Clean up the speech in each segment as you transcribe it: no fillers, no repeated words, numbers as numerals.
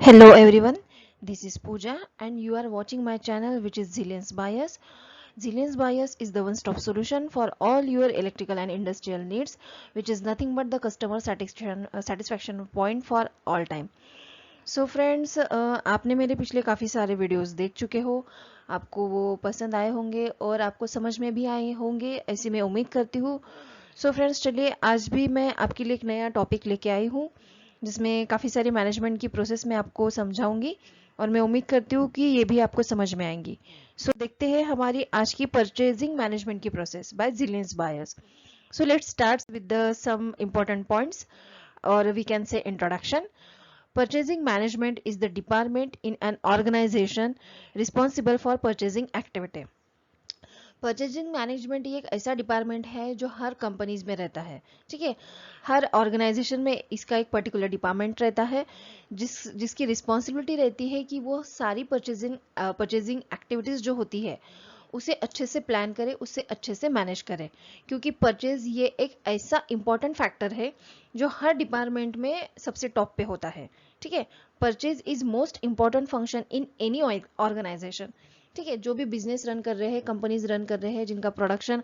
Hello everyone, this is Pooja and you are watching my channel which is Zillions Bias. Zillions Bias is the one-stop solution for all your electrical and industrial needs, which is nothing but the customer satisfaction point for all time. So friends, आपने मेरे पिछले काफ़ी सारे videos देख चुके हो, आपको वो पसंद आए होंगे और आपको समझ में भी आए होंगे, ऐसी मैं उम्मीद करती हूँ। सो फ्रेंड्स, चलिए आज भी मैं आपके लिए एक नया टॉपिक लेके आई हूँ जिसमें काफ़ी सारी मैनेजमेंट की प्रोसेस मैं आपको समझाऊंगी और मैं उम्मीद करती हूँ कि ये भी आपको समझ में आएंगी। सो देखते हैं हमारी आज की परचेजिंग मैनेजमेंट की process by Jillian's buyers. So let's start with the some important points और we can say introduction. Purchasing management is the department in an organization responsible for purchasing activity. Purchasing management ये एक ऐसा department है जो हर companies में रहता है. ठीक है, हर ऑर्गेनाइजेशन में इसका एक पर्टिकुलर डिपार्टमेंट रहता है जिसकी रिस्पॉन्सिबिलिटी रहती है कि वो सारी परचेजिंग एक्टिविटीज जो होती है उसे अच्छे से प्लान करे, उससे अच्छे से मैनेज करे, क्योंकि परचेज ये एक ऐसा इंपॉर्टेंट फैक्टर है जो हर डिपार्टमेंट में सबसे टॉप पे होता है. ठीक है, purchase is most important function in any organisation. ठीक है, जो भी बिजनेस रन कर रहे हैं, कंपनीज रन कर रहे हैं, जिनका प्रोडक्शन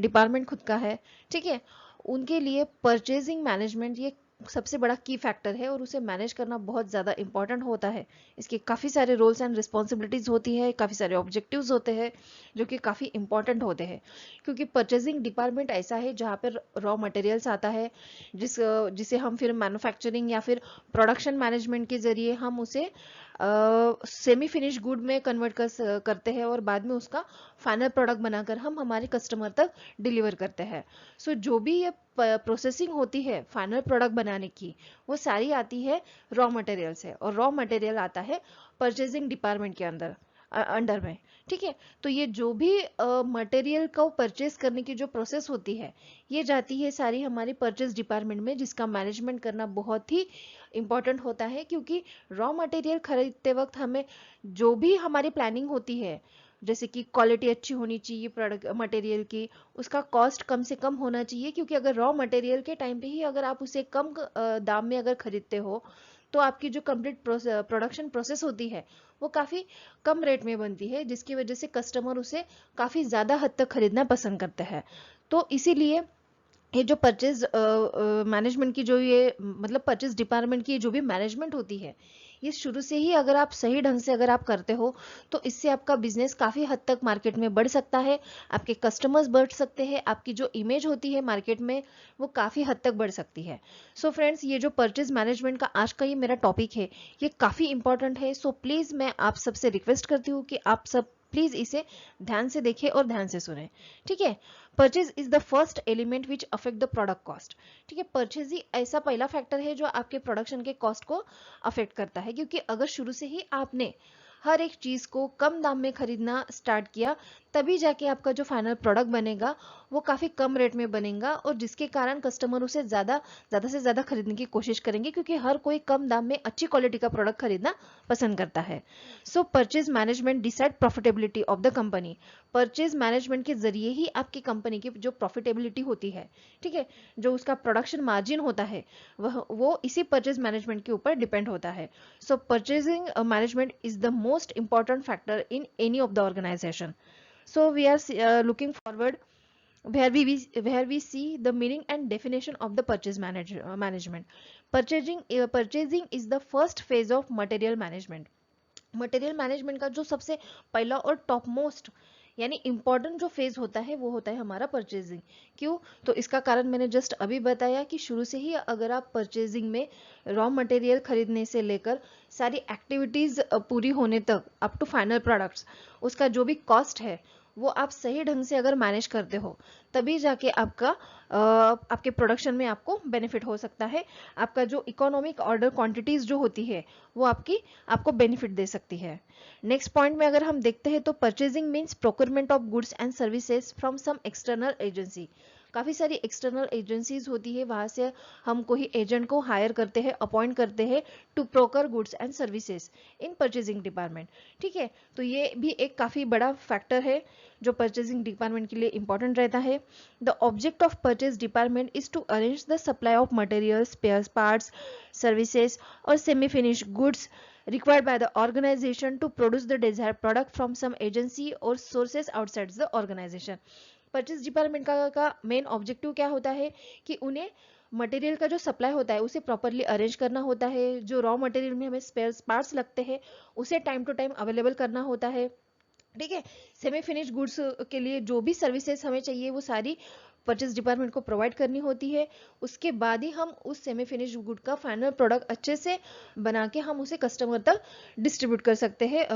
डिपार्टमेंट खुद का है, ठीक है, उनके लिए परचेजिंग मैनेजमेंट ये सबसे बड़ा की फैक्टर है और उसे मैनेज करना बहुत ज़्यादा इंपॉर्टेंट होता है. इसके काफ़ी सारे रोल्स एंड रिस्पॉन्सिबिलिटीज़ होती है, काफ़ी सारे ऑब्जेक्टिव्स होते हैं जो कि काफ़ी इंपॉर्टेंट होते हैं, क्योंकि परचेजिंग डिपार्टमेंट ऐसा है जहाँ पर रॉ मटेरियल्स आता है जिसे हम फिर मैन्युफैक्चरिंग या फिर प्रोडक्शन मैनेजमेंट के जरिए हम उसे सेमी फिनिश गुड में कन्वर्ट करते हैं और बाद में उसका फाइनल प्रोडक्ट बनाकर हम हमारे कस्टमर तक डिलीवर करते हैं. सो जो भी ये प्रोसेसिंग होती है फाइनल प्रोडक्ट बनाने की, वो सारी आती है रॉ मटेरियल से, और रॉ मटेरियल आता है परचेजिंग डिपार्टमेंट के अंडर में. ठीक है, तो ये जो भी मटेरियल को परचेज करने की जो प्रोसेस होती है ये जाती है सारी हमारी परचेज डिपार्टमेंट में, जिसका मैनेजमेंट करना बहुत ही इंपॉर्टेंट होता है, क्योंकि रॉ मटेरियल खरीदते वक्त हमें जो भी हमारी प्लानिंग होती है, जैसे कि क्वालिटी अच्छी होनी चाहिए प्रोडक्ट मटेरियल की, उसका कॉस्ट कम से कम होना चाहिए, क्योंकि अगर रॉ मटेरियल के टाइम पे ही अगर आप उसे कम दाम में अगर खरीदते हो तो आपकी जो कंप्लीट प्रोडक्शन प्रोसेस होती है वो काफ़ी कम रेट में बनती है, जिसकी वजह से कस्टमर उसे काफ़ी ज़्यादा हद तक खरीदना पसंद करते हैं. तो इसीलिए ये जो परचेज मैनेजमेंट की जो ये मतलब परचेज डिपार्टमेंट की जो भी मैनेजमेंट होती है, ये शुरू से ही अगर आप सही ढंग से अगर आप करते हो तो इससे आपका बिजनेस काफ़ी हद तक मार्केट में बढ़ सकता है, आपके कस्टमर्स बढ़ सकते हैं, आपकी जो इमेज होती है मार्केट में वो काफ़ी हद तक बढ़ सकती है. सो फ्रेंड्स, ये जो परचेज मैनेजमेंट का आज का ये मेरा टॉपिक है ये काफ़ी इंपॉर्टेंट है. सो प्लीज़ मैं आप सबसे रिक्वेस्ट करती हूँ कि आप सब प्लीज़ इसे ध्यान से देखें और ध्यान से सुने. ठीक है, purchase is the first element which affect the product cost. ठीक है, परचेज ही ऐसा पहला फैक्टर है जो आपके प्रोडक्शन के कॉस्ट को अफेक्ट करता है, क्योंकि अगर शुरू से ही आपने हर एक चीज को कम दाम में खरीदना स्टार्ट किया, तभी जाके आपका जो फाइनल प्रोडक्ट बनेगा वो काफी कम रेट में बनेगा, और जिसके कारण कस्टमर उसे ज्यादा से ज्यादा खरीदने की कोशिश करेंगे, क्योंकि हर कोई कम दाम में अच्छी क्वालिटी का प्रोडक्ट खरीदना पसंद करता है. सो purchase management decide profitability of the company. Purchase management के जरिए ही आपकी कंपनी की जो प्रॉफिटेबिलिटी होती है, ठीक है, जो उसका प्रोडक्शन मार्जिन होता है, वो इसी परचेज मैनेजमेंट के ऊपर डिपेंड होता है. So purchasing management is the most important factor in any of the organization. So we are looking forward where we see the meaning and definition of the management. Purchasing is the first phase of material management. Material management का जो सबसे पहला और top most यानी important जो phase होता है वो होता है हमारा परचेजिंग. क्यों? तो इसका कारण मैंने जस्ट अभी बताया कि शुरू से ही अगर आप परचेजिंग में रॉ मटेरियल खरीदने से लेकर सारी एक्टिविटीज पूरी होने तक अप टू फाइनल प्रोडक्ट्स, उसका जो भी कॉस्ट है वो आप सही ढंग से अगर मैनेज करते हो, तभी जाके आपके प्रोडक्शन में आपको बेनिफिट हो सकता है. आपका जो इकोनॉमिक ऑर्डर क्वांटिटीज जो होती है वो आपको बेनिफिट दे सकती है. नेक्स्ट पॉइंट में अगर हम देखते हैं तो purchasing means procurement of goods and services from some external agency. काफ़ी सारी एक्सटर्नल एजेंसीज होती है, वहाँ से हम कोई एजेंट को हायर करते हैं, अपॉइंट करते हैं to procure goods and services in purchasing department. ठीक है, तो ये भी एक काफ़ी बड़ा फैक्टर है जो परचेजिंग डिपार्टमेंट के लिए इंपॉर्टेंट रहता है. The object of purchase department is to arrange the supply of materials, spare parts, services और semi finish goods required by the organization to produce the desired product from some agency or sources outside the organization. Purchase department का main objective क्या होता है कि उन्हें material का जो supply होता है उसे प्रॉपरली अरेंज करना होता है, जो रॉ मटेरियल में हमें स्पेयर पार्ट्स लगते हैं उसे टाइम टू टाइम अवेलेबल करना होता है, ठीक है। सेमी फिनिश गुड्स के लिए जो भी सर्विसेज हमें चाहिए वो सारी परचेज डिपार्टमेंट को प्रोवाइड करनी होती है। उसके बाद ही हम उस सेमी फिनिश गुड का फाइनल प्रोडक्ट अच्छे से बना के हम उसे कस्टमर तक डिस्ट्रीब्यूट कर सकते हैं,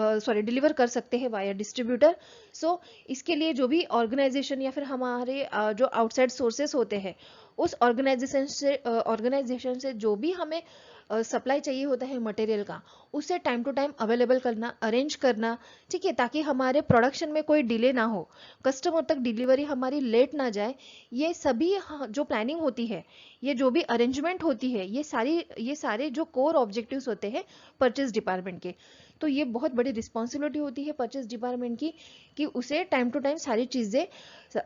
डिलीवर कर सकते हैं वाया डिस्ट्रीब्यूटर। सो इसके लिए जो भी ऑर्गेनाइजेशन या फिर हमारे जो आउटसाइड सोर्सेस होते हैं उस ऑर्गेनाइजेशन से जो भी हमें सप्लाई चाहिए होता है मटेरियल का उसे टाइम टू टाइम अवेलेबल करना, अरेंज करना, ठीक है, ताकि हमारे प्रोडक्शन में कोई डिले ना हो, कस्टमर तक डिलीवरी हमारी लेट ना जाए। ये सभी जो प्लानिंग होती है, ये जो भी अरेंजमेंट होती है, ये सारे जो कोर ऑब्जेक्टिव्स होते हैं परचेज डिपार्टमेंट के। तो ये बहुत बड़ी रिस्पॉन्सिबिलिटी होती है परचेज डिपार्टमेंट की कि उसे टाइम टू टाइम सारी चीज़ें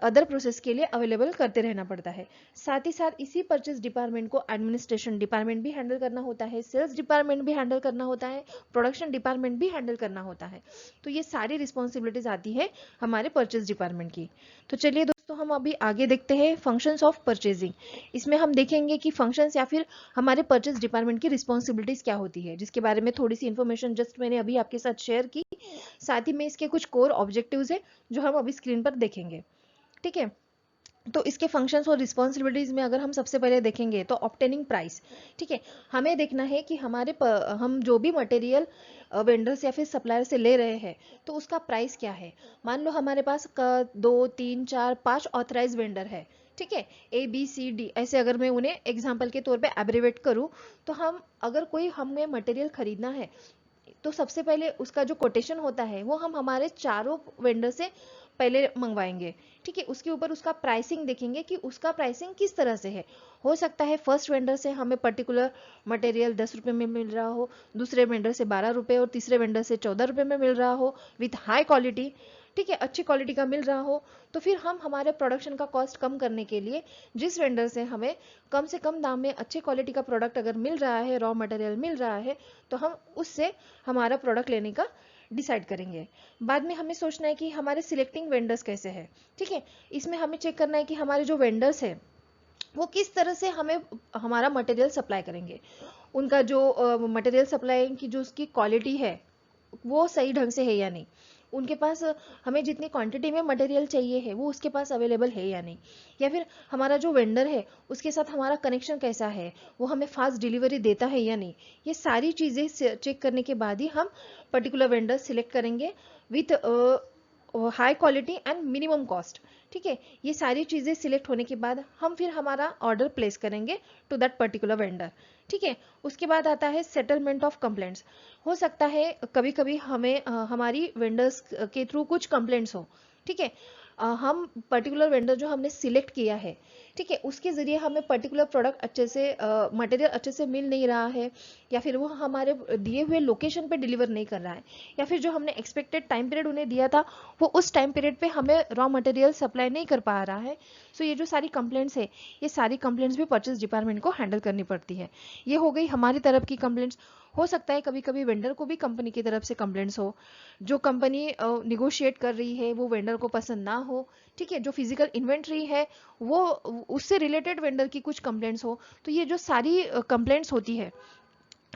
अदर प्रोसेस के लिए अवेलेबल करते रहना पड़ता है। साथ ही साथ इसी परचेज डिपार्टमेंट को एडमिनिस्ट्रेशन डिपार्टमेंट भी हैंडल करना होता है, सेल्स डिपार्टमेंट भी हैंडल करना होता है, प्रोडक्शन डिपार्टमेंट भी हैंडल करना होता है। तो ये सारी रिस्पॉन्सिबिलिटीज आती है हमारे परचेज डिपार्टमेंट की। तो चलिए दोस्तों हम अभी आगे देखते हैं फंक्शंस ऑफ परचेजिंग। इसमें हम देखेंगे कि फंक्शंस या फिर हमारे परचेज डिपार्टमेंट की रिस्पॉन्सिबिलिटीज क्या होती है, जिसके बारे में थोड़ी सी इन्फॉर्मेशन जस्ट मैंने अभी आपके साथ शेयर की। साथ ही में इसके कुछ कोर ऑब्जेक्टिव्स है जो हम अभी स्क्रीन पर देखेंगे, ठीक है। तो इसके फंक्शंस और रिस्पॉन्सिबिलिटीज में अगर हम सबसे पहले देखेंगे तो ऑब्टेनिंग प्राइस, ठीक है। हमें देखना है कि हम जो भी मटेरियल वेंडर या फिर सप्लायर से ले रहे हैं तो उसका प्राइस क्या है। मान लो हमारे पास 2 3 4 5 ऑथराइज वेंडर है, ठीक है, ABCD ऐसे, अगर मैं उन्हें एग्जाम्पल के तौर पे एब्रिवेट करूं तो हम अगर कोई हमें मटेरियल खरीदना है तो सबसे पहले उसका जो कोटेशन होता है वो हम हमारे चारों वेंडर से पहले मंगवाएंगे, ठीक है। उसके ऊपर उसका प्राइसिंग देखेंगे कि उसका प्राइसिंग किस तरह से है। हो सकता है फर्स्ट वेंडर से हमें पर्टिकुलर मटेरियल 10 रुपये में मिल रहा हो, दूसरे वेंडर से 12 रुपये और तीसरे वेंडर से 14 रुपये में मिल रहा हो विथ हाई क्वालिटी, ठीक है, अच्छी क्वालिटी का मिल रहा हो। तो फिर हम हमारे प्रोडक्शन का कॉस्ट कम करने के लिए जिस वेंडर से हमें कम से कम दाम में अच्छी क्वालिटी का प्रोडक्ट अगर मिल रहा है, रॉ मटेरियल मिल रहा है, तो हम उससे हमारा प्रोडक्ट लेने का डिसाइड करेंगे। बाद में हमें सोचना है कि हमारे सिलेक्टिंग वेंडर्स कैसे हैं, ठीक है। इसमें हमें चेक करना है कि हमारे जो वेंडर्स हैं वो किस तरह से हमें हमारा मटेरियल सप्लाई करेंगे, उनका जो मटेरियल सप्लाई की जो उसकी क्वालिटी है वो सही ढंग से है या नहीं, उनके पास हमें जितनी क्वांटिटी में मटेरियल चाहिए है वो उसके पास अवेलेबल है या नहीं, या फिर हमारा जो वेंडर है उसके साथ हमारा कनेक्शन कैसा है, वो हमें फास्ट डिलीवरी देता है या नहीं। ये सारी चीज़ें चेक करने के बाद ही हम पर्टिकुलर वेंडर सिलेक्ट करेंगे with high quality and minimum cost, ठीक है। ये सारी चीज़ें सिलेक्ट होने के बाद हम फिर हमारा ऑर्डर प्लेस करेंगे टू दैट पर्टिकुलर वेंडर, ठीक है। उसके बाद आता है सेटलमेंट ऑफ कंप्लेंट्स। हो सकता है कभी कभी हमें हमारी वेंडर्स के थ्रू कुछ कंप्लेंट्स हो, ठीक है। हम पर्टिकुलर वेंडर जो हमने सिलेक्ट किया है, ठीक है, उसके ज़रिए हमें पर्टिकुलर प्रोडक्ट अच्छे से मटेरियल अच्छे से मिल नहीं रहा है, या फिर वो हमारे दिए हुए लोकेशन पे डिलीवर नहीं कर रहा है, या फिर जो हमने एक्सपेक्टेड टाइम पीरियड उन्हें दिया था वो उस टाइम पीरियड पे हमें रॉ मटेरियल सप्लाई नहीं कर पा रहा है। सो ये जो सारी कंप्लेंट्स है, ये सारी कंप्लेंट्स भी परचेज डिपार्टमेंट को हैंडल करनी पड़ती है। ये हो गई हमारी तरफ की कंप्लेंट्स। हो सकता है कभी कभी वेंडर को भी कंपनी की तरफ से कंप्लेंट्स हो, जो कंपनी निगोशिएट कर रही है वो वेंडर को पसंद ना हो, ठीक है, जो फिजिकल इन्वेंट्री है वो उससे रिलेटेड वेंडर की कुछ कंप्लेंट्स हो। तो ये जो सारी कंप्लेंट्स होती है,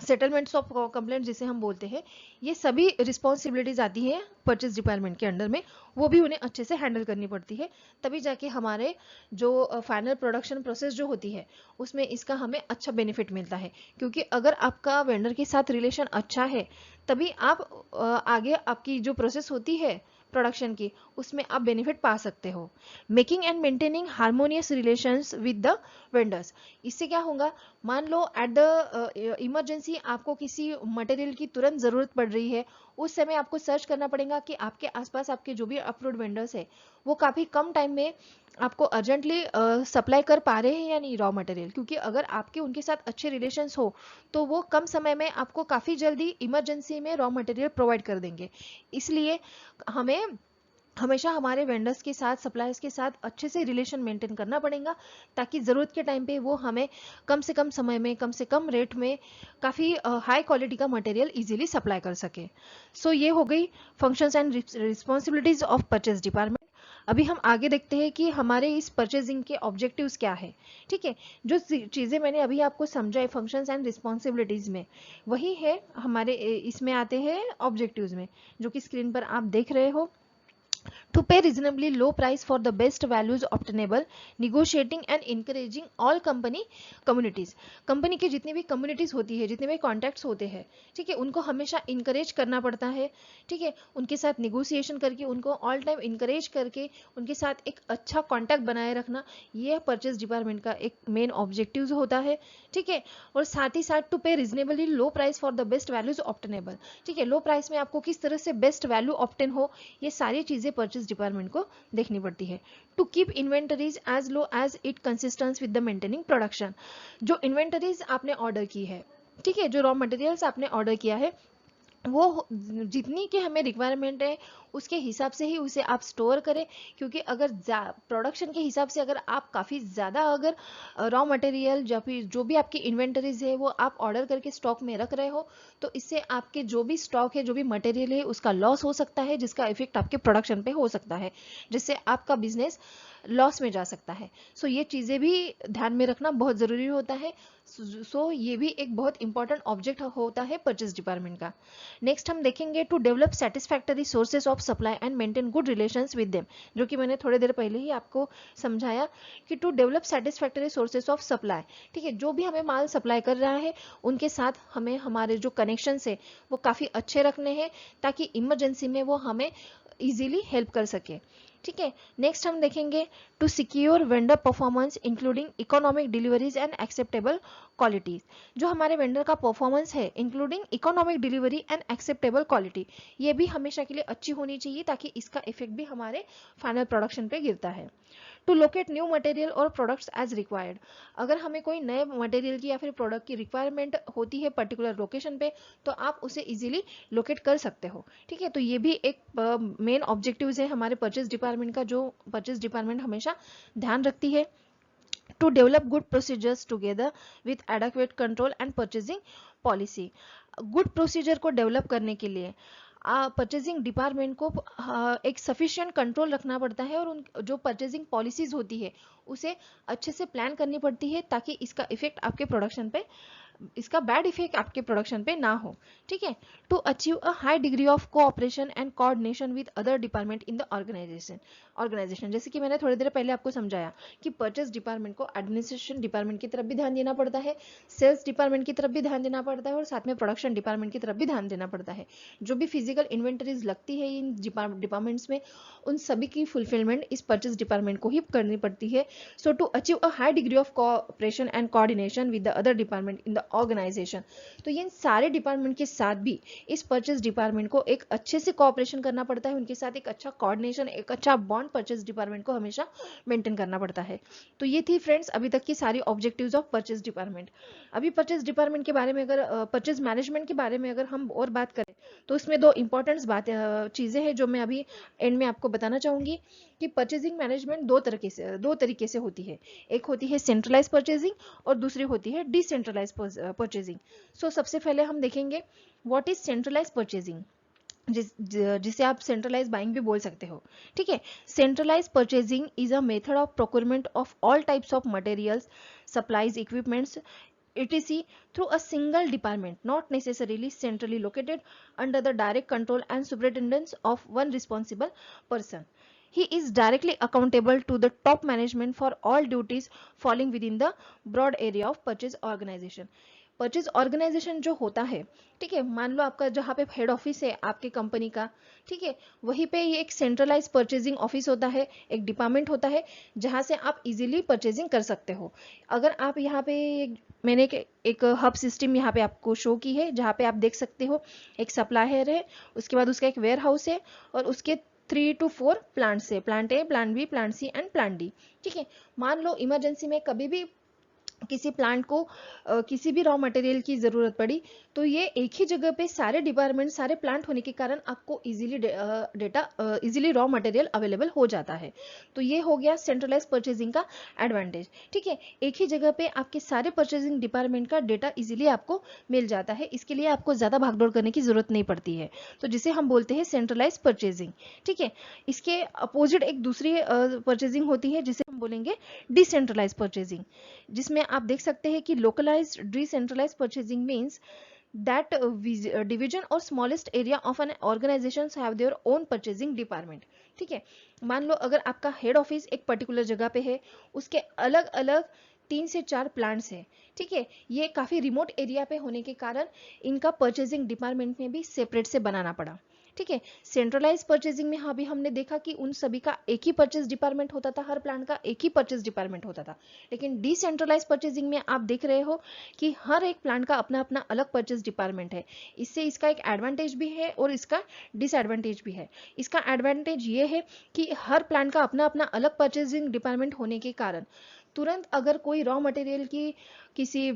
सेटलमेंट्स ऑफ कंप्लेंट जिसे हम बोलते हैं, ये सभी रिस्पॉन्सिबिलिटीज आती हैं परचेज डिपार्टमेंट के अंडर में, वो भी उन्हें अच्छे से हैंडल करनी पड़ती है। तभी जाके हमारे जो फाइनल प्रोडक्शन प्रोसेस जो होती है उसमें इसका हमें अच्छा बेनिफिट मिलता है, क्योंकि अगर आपका वेंडर के साथ रिलेशन अच्छा है तभी आप आगे आपकी जो प्रोसेस होती है प्रोडक्शन की उसमें आप बेनिफिट पा सकते हो। Making and maintaining harmonious relations with the vendors. इससे क्या होगा, मान लो एट द इमरजेंसी आपको किसी मटेरियल की तुरंत ज़रूरत पड़ रही है, उस समय आपको सर्च करना पड़ेगा कि आपके आसपास आपके जो भी अप्रूव्ड वेंडर्स है वो काफ़ी कम टाइम में आपको अर्जेंटली सप्लाई कर पा रहे हैं या नहीं रॉ मटेरियल, क्योंकि अगर आपके उनके साथ अच्छे रिलेशंस हो तो वो कम समय में आपको काफ़ी जल्दी इमरजेंसी में रॉ मटेरियल प्रोवाइड कर देंगे। इसलिए हमें हमेशा हमारे वेंडर्स के साथ, सप्लायर्स के साथ अच्छे से रिलेशन मेंटेन करना पड़ेगा, ताकि ज़रूरत के टाइम पे वो हमें कम से कम समय में, कम से कम रेट में काफ़ी हाई क्वालिटी का मटेरियल इजीली सप्लाई कर सके। सो ये हो गई functions and responsibilities of purchase department. अभी हम आगे देखते हैं कि हमारे इस परचेजिंग के ऑब्जेक्टिव्स क्या है। ठीक है, जो चीज़ें मैंने अभी आपको समझाई फंक्शंस एंड रिस्पॉन्सिबिलिटीज़ में, वही है हमारे इसमें आते हैं ऑब्जेक्टिव्स में, जो कि स्क्रीन पर आप देख रहे हो। To pay reasonably low price for the best values obtainable, negotiating and encouraging all communities। Company की जितनी भी कम्युनिटीज होती है, जितने भी कॉन्टैक्ट्स होते हैं, ठीक है, उनको हमेशा इंकरेज करना पड़ता है। ठीक है, उनके साथ निगोशिएशन करके, उनको ऑल टाइम इंकरेज करके, उनके साथ एक अच्छा कॉन्टैक्ट बनाए रखना, ये परचेज डिपार्टमेंट का एक मेन ऑब्जेक्टिव होता है। ठीक है, और साथ ही साथ टू पे reasonably low price for the best values obtainable. ठीक है, लो प्राइस में आपको किस तरह से बेस्ट वैल्यू ऑप्टेन हो, ये सारी चीजें परचेज डिपार्टमेंट को देखनी पड़ती है। To keep inventories as low as it consistence with the maintaining production. जो इन्वेंटरीज आपने ऑर्डर की है, ठीक है, जो रॉ मटेरियल्स आपने ऑर्डर किया है, वो जितनी की हमें रिक्वायरमेंट है उसके हिसाब से ही उसे आप स्टोर करें। क्योंकि अगर प्रोडक्शन के हिसाब से अगर आप काफ़ी ज़्यादा अगर रॉ मटेरियल या फिर जो भी आपकी इन्वेंटरीज है वो आप ऑर्डर करके स्टॉक में रख रहे हो, तो इससे आपके जो भी स्टॉक है, जो भी मटेरियल है, उसका लॉस हो सकता है, जिसका इफेक्ट आपके प्रोडक्शन पे हो सकता है, जिससे आपका बिजनेस लॉस में जा सकता है। सो ये चीज़ें भी ध्यान में रखना बहुत ज़रूरी होता है। सो ये भी एक बहुत इंपॉर्टेंट ऑब्जेक्ट होता है परचेज डिपार्टमेंट का। नेक्स्ट हम देखेंगे to develop satisfactory sources of supply and maintain good relations with them, जो कि मैंने थोड़ी देर पहले ही आपको समझाया कि to develop satisfactory sources of supply. ठीक है, जो भी हमें माल सप्लाई कर रहा है उनके साथ हमें हमारे जो कनेक्शन है वो काफ़ी अच्छे रखने हैं, ताकि इमरजेंसी में वो हमें इजीली हेल्प कर सके। ठीक है, नेक्स्ट हम देखेंगे to secure vendor performance including economic deliveries and acceptable qualities. जो हमारे वेंडर का परफॉर्मेंस है including economic delivery and acceptable quality, ये भी हमेशा के लिए अच्छी होनी चाहिए, ताकि इसका इफेक्ट भी हमारे फाइनल प्रोडक्शन पे गिरता है। टू लोकेट न्यू मटेरियल और प्रोडक्ट्स एज रिक्वायर्ड। अगर हमें कोई नए मटेरियल की या फिर प्रोडक्ट की रिक्वायरमेंट होती है पर्टिकुलर लोकेशन पे, तो आप उसे इजीली लोकेट कर सकते हो। ठीक है, तो ये भी एक मेन ऑब्जेक्टिव्स है हमारे परचेज डिपार्टमेंट का, जो परचेज डिपार्टमेंट हमेशा ध्यान रखती है। To develop good procedures together with adequate control and purchasing policy. Good procedure को डेवलप करने के लिए परचेजिंग डिपार्टमेंट को एक सफिशिएंट कंट्रोल रखना पड़ता है, और उन जो परचेजिंग पॉलिसीज होती है उसे अच्छे से प्लान करनी पड़ती है, ताकि इसका इफेक्ट आपके प्रोडक्शन पे, इसका बैड इफेक्ट आपके प्रोडक्शन पे ना हो। ठीक है, to achieve a high degree of cooperation and coordination with other department in the organization. जैसे कि मैंने थोड़ी देर पहले आपको समझाया कि परचेज डिपार्टमेंट को एडमिनिस्ट्रेशन डिपार्टमेंट की तरफ भी ध्यान देना पड़ता है, सेल्स डिपार्टमेंट की तरफ भी ध्यान देना पड़ता है, और साथ में प्रोडक्शन डिपार्टमेंट की तरफ भी ध्यान देना पड़ता है। जो भी फिजिकल इन्वेंटरीज लगती है इन डिपार्टमेंट्स में, उन सभी की फुलफिलमेंट इस परचेज डिपार्टमेंट को ही करनी पड़ती है। So to achieve a high degree of cooperation and coordination with the other department in the organization, तो ये सारे डिपार्टमेंट के साथ भी इस परचेज डिपार्टमेंट को एक अच्छे से कोऑपरेशन करना पड़ता है, उनके साथ एक अच्छा कोऑर्डिनेशन, एक अच्छा बॉन्ड परचेज डिपार्टमेंट को हमेशा मेंटेन करना पड़ता है। तो ये थी फ्रेंड्स अभी तक की सारी ऑब्जेक्टिव्स ऑफ परचेज डिपार्टमेंट। अभी परचेज डिपार्टमेंट के बारे में, अगर परचेज मैनेजमेंट के बारे में अगर हम और बात करें, तो इसमें दो इंपॉर्टेंट चीज़ें हैं जो मैं अभी एंड में आपको बताना चाहूँगी कि परचेजिंग मैनेजमेंट दो तरीके से होती है। एक होती है सेंट्रलाइज परचेजिंग, और दूसरी होती है डिसेंट्रलाइज परचेजिंग। सो सबसे पहले हम देखेंगे व्हाट इज सेंट्रलाइज परचेजिंग, जिसे आप सेंट्रलाइज बाइंग भी बोल सकते हो। ठीक है, centralize purchasing is a method of procurement of all types of materials, supplies, equipments, etc. through a single department, not necessarily centrally located, under the direct control and superintendence of one responsible person. He is directly accountable to the top management for all duties falling within the broad area of purchase organization. Purchase organization जो होता है, ठीक है, मान लो आपका जहाँ पे head office है आपके कंपनी का, ठीक है, वहीं पे ये एक सेंट्रलाइज परचेजिंग ऑफिस होता है, एक डिपार्टमेंट होता है जहाँ से आप इजीली परचेजिंग कर सकते हो। अगर आप यहाँ पे मैंने एक हब सिस्टम यहाँ पे आपको शो की है, जहाँ पे आप देख सकते हो एक सप्लायर है, उसके बाद उसका एक वेयर हाउस है, और उसके 3 to 4 प्लांट्स है, plant A, plant B, plant C and plant D. ठीक है, मान लो इमरजेंसी में कभी भी किसी प्लांट को किसी भी रॉ मटेरियल की ज़रूरत पड़ी, तो ये एक ही जगह पे सारे डिपार्टमेंट, सारे प्लांट होने के कारण आपको इजीली रॉ मटेरियल अवेलेबल हो जाता है। तो ये हो गया सेंट्रलाइज परचेजिंग का एडवांटेज। ठीक है, एक ही जगह पे आपके सारे परचेजिंग डिपार्टमेंट का डेटा इजीली आपको मिल जाता है, इसके लिए आपको ज़्यादा भागदौड़ करने की ज़रूरत नहीं पड़ती है, तो जिसे हम बोलते हैं सेंट्रलाइज परचेजिंग। ठीक है, इसके अपोजिट एक दूसरी परचेजिंग होती है जिसे हम बोलेंगे डिसेंट्रलाइज परचेजिंग, जिसमें आप देख सकते हैं कि localized decentralized purchasing means that division or smallest area of an organizations have their own purchasing department। ठीक है, मान लो अगर आपका हेड ऑफिस एक पर्टिकुलर जगह पे है, उसके अलग अलग 3 से 4 प्लांट्स है। ठीक है, ये काफ़ी रिमोट एरिया पे होने के कारण इनका परचेजिंग डिपार्टमेंट में भी सेपरेट से बनाना पड़ा। ठीक है, सेंट्रलाइज परचेजिंग में अभी हमने देखा कि उन सभी का एक ही परचेज डिपार्टमेंट होता था, हर प्लांट का एक ही परचेज डिपार्टमेंट होता था। लेकिन डिसेंट्रलाइज परचेजिंग में आप देख रहे हो कि हर एक प्लांट का अपना अपना अलग परचेज डिपार्टमेंट है। इससे इसका एक एडवांटेज भी है और इसका डिसएडवांटेज भी है। इसका एडवांटेज ये है कि हर प्लांट का अपना अपना अलग परचेजिंग डिपार्टमेंट होने के कारण तुरंत अगर कोई रॉ मटेरियल की, किसी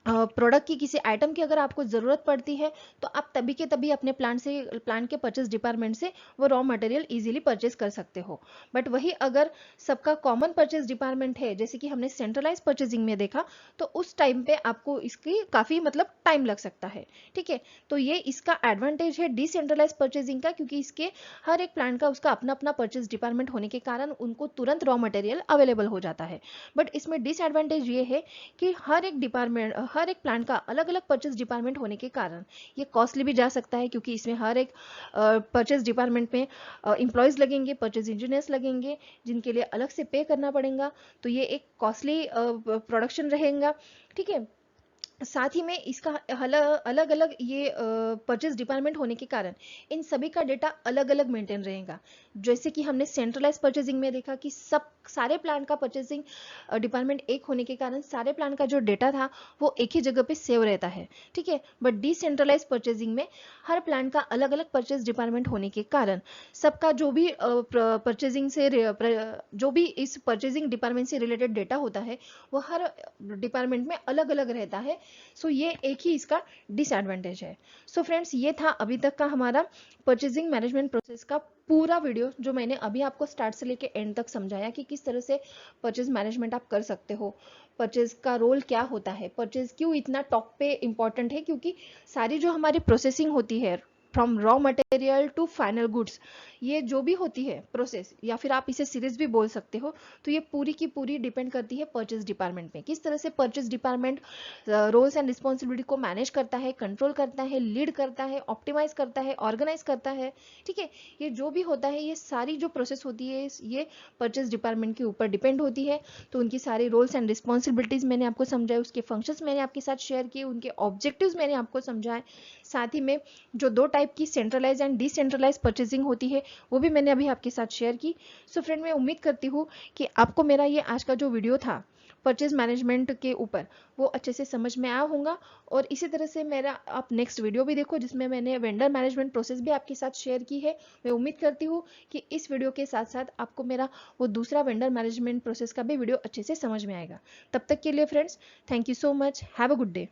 प्रोडक्ट की, किसी आइटम की अगर आपको ज़रूरत पड़ती है, तो आप तभी के तभी अपने प्लांट के परचेज डिपार्टमेंट से वो रॉ मटेरियल इजीली परचेज कर सकते हो। बट वही अगर सबका कॉमन परचेज डिपार्टमेंट है, जैसे कि हमने सेंट्रलाइज परचेजिंग में देखा, तो उस टाइम पे आपको इसकी काफ़ी टाइम लग सकता है। ठीक है, तो ये इसका एडवांटेज है डिसेंट्रलाइज परचेजिंग का, क्योंकि इसके हर एक प्लांट का उसका अपना अपना परचेज डिपार्टमेंट होने के कारण उनको तुरंत रॉ मटेरियल अवेलेबल हो जाता है। बट इसमें डिसएडवांटेज ये है कि हर एक प्लांट का अलग अलग परचेज डिपार्टमेंट होने के कारण ये कॉस्टली भी जा सकता है, क्योंकि इसमें हर एक परचेज डिपार्टमेंट में एम्प्लॉयज़ लगेंगे, परचेज इंजीनियर्स लगेंगे, जिनके लिए अलग से पे करना पड़ेगा, तो ये एक कॉस्टली प्रोडक्शन रहेगा। ठीक है, साथ ही में इसका अलग अलग ये परचेज डिपार्टमेंट होने के कारण इन सभी का डेटा अलग अलग मेंटेन रहेगा। जैसे कि हमने सेंट्रलाइज परचेजिंग में देखा कि सारे प्लांट का परचेजिंग डिपार्टमेंट एक होने के कारण सारे प्लांट का जो डेटा था वो एक ही जगह पे सेव रहता है। ठीक है, बट डिसेंट्रलाइज परचेजिंग में हर प्लांट का अलग अलग परचेज डिपार्टमेंट होने के कारण सबका जो भी जो भी इस परचेजिंग डिपार्टमेंट से रिलेटेड डेटा होता है वो हर डिपार्टमेंट में अलग अलग रहता है। सो ये एक ही इसका डिसएडवांटेज है। सो फ्रेंड्स, ये था अभी तक का हमारा परचेजिंग मैनेजमेंट प्रोसेस का पूरा वीडियो, जो मैंने अभी आपको स्टार्ट से लेके एंड तक समझाया कि किस तरह से परचेज मैनेजमेंट आप कर सकते हो, परचेज का रोल क्या होता है, परचेज क्यों इतना टॉप पे इंपॉर्टेंट है, क्योंकि सारी जो हमारी प्रोसेसिंग होती है from raw material to final goods, ये जो भी होती है प्रोसेस, या फिर आप इसे सीरीज भी बोल सकते हो, तो ये पूरी की पूरी डिपेंड करती है परचेज डिपार्टमेंट पे। किस तरह से purchase department roles and responsibility को मैनेज करता है, कंट्रोल करता है, लीड करता है, ऑप्टिमाइज करता है, ऑर्गेनाइज करता है। ठीक है, ये जो भी होता है, ये सारी जो प्रोसेस होती है ये परचेज डिपार्टमेंट के ऊपर डिपेंड होती है। तो उनकी सारी रोल्स एंड रिस्पॉन्सिबिलिटीज मैंने आपको समझाए, उसके फंक्शंस मैंने आपके साथ शेयर किए, उनके ऑब्जेक्टिव्स मैंने आपको समझाए। साथ ही में जो 2 टाइप की सेंट्रलाइज एंड डिसेंट्रलाइज परचेजिंग होती है वो भी मैंने अभी आपके साथ शेयर की। सो फ्रेंड, मैं उम्मीद करती हूँ कि आपको मेरा ये आज का जो वीडियो था परचेज मैनेजमेंट के ऊपर वो अच्छे से समझ में आया होगा। और इसी तरह से मेरा आप नेक्स्ट वीडियो भी देखो, जिसमें मैंने वेंडर मैनेजमेंट प्रोसेस भी आपके साथ शेयर की है। मैं उम्मीद करती हूँ कि इस वीडियो के साथ साथ आपको मेरा वो दूसरा वेंडर मैनेजमेंट प्रोसेस का भी वीडियो अच्छे से समझ में आएगा। तब तक के लिए friends, thank you so much, have a good day.